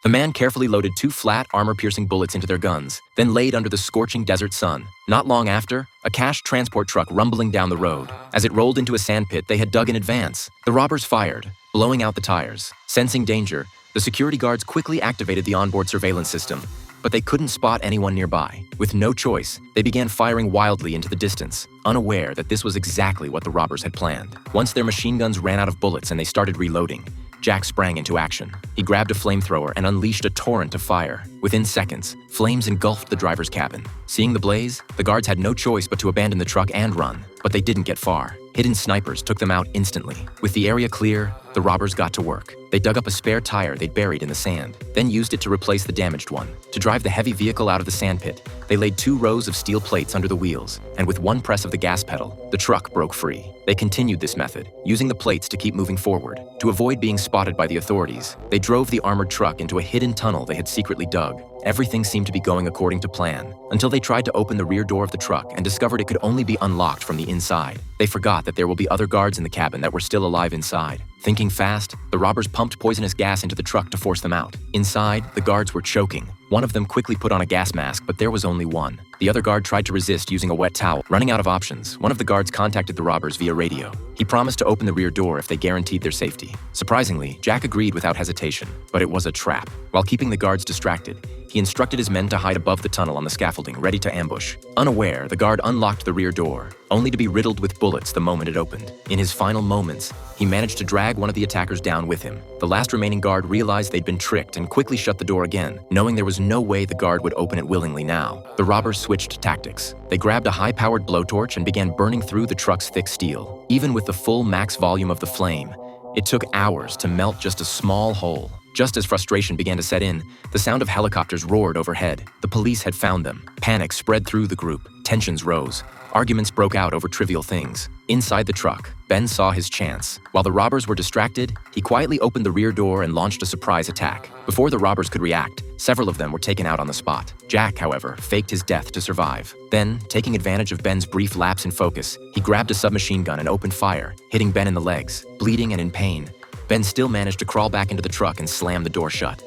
The man carefully loaded 2 flat, armor-piercing bullets into their guns, then laid under the scorching desert sun. Not long after, a cash transport truck rumbling down the road. As it rolled into a sandpit they had dug in advance, the robbers fired, blowing out the tires. Sensing danger, the security guards quickly activated the onboard surveillance system, but they couldn't spot anyone nearby. With no choice, they began firing wildly into the distance, unaware that this was exactly what the robbers had planned. Once their machine guns ran out of bullets and they started reloading, Jack sprang into action. He grabbed a flamethrower and unleashed a torrent of fire. Within seconds, flames engulfed the driver's cabin. Seeing the blaze, the guards had no choice but to abandon the truck and run, but they didn't get far. Hidden snipers took them out instantly. With the area clear, the robbers got to work. They dug up a spare tire they'd buried in the sand, then used it to replace the damaged one. To drive the heavy vehicle out of the sandpit, they laid 2 rows of steel plates under the wheels, and with one press of the gas pedal, the truck broke free. They continued this method, using the plates to keep moving forward. To avoid being spotted by the authorities, they drove the armored truck into a hidden tunnel they had secretly dug. Everything seemed to be going according to plan, until they tried to open the rear door of the truck and discovered it could only be unlocked from the inside. They forgot that there will be other guards in the cabin that were still alive inside. Thinking fast, the robbers pumped poisonous gas into the truck to force them out. Inside, the guards were choking. One of them quickly put on a gas mask, but there was only one. The other guard tried to resist using a wet towel. Running out of options, one of the guards contacted the robbers via radio. He promised to open the rear door if they guaranteed their safety. Surprisingly, Jack agreed without hesitation, but it was a trap. While keeping the guards distracted, he instructed his men to hide above the tunnel on the scaffolding, ready to ambush. Unaware, the guard unlocked the rear door, only to be riddled with bullets the moment it opened. In his final moments, he managed to drag one of the attackers down with him. The last remaining guard realized they'd been tricked and quickly shut the door again, knowing there was no way the guard would open it willingly now. The robbers switched tactics. They grabbed a high-powered blowtorch and began burning through the truck's thick steel. Even with the full max volume of the flame, it took hours to melt just a small hole. Just as frustration began to set in, the sound of helicopters roared overhead. The police had found them. Panic spread through the group. Tensions rose. Arguments broke out over trivial things. Inside the truck, Ben saw his chance. While the robbers were distracted, he quietly opened the rear door and launched a surprise attack. Before the robbers could react, several of them were taken out on the spot. Jack, however, faked his death to survive. Then, taking advantage of Ben's brief lapse in focus, he grabbed a submachine gun and opened fire, hitting Ben in the legs. Bleeding and in pain, Ben still managed to crawl back into the truck and slam the door shut.